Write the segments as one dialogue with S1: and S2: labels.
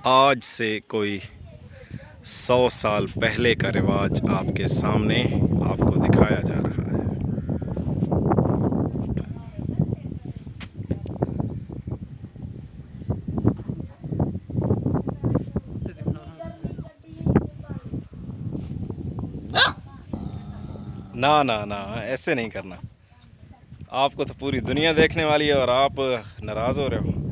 S1: आज से कोई 100 साल पहले का रिवाज आपके सामने आपको दिखाया जा रहा है। ना ना ना, ऐसे नहीं करना। आपको तो पूरी दुनिया देखने वाली है और आप नाराज़ हो रहे हो।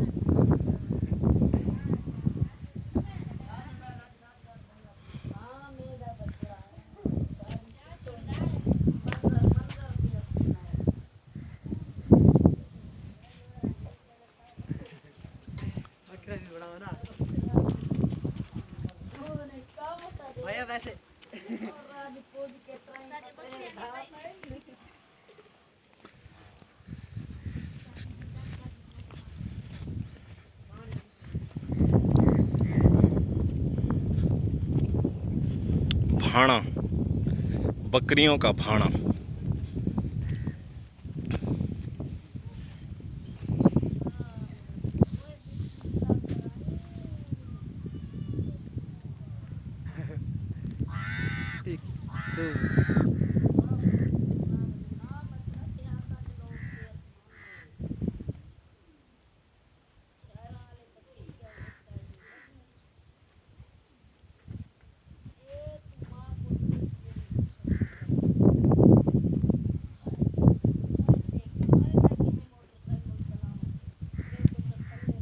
S1: भाना, बकरियों का भाना।
S2: एक, दो।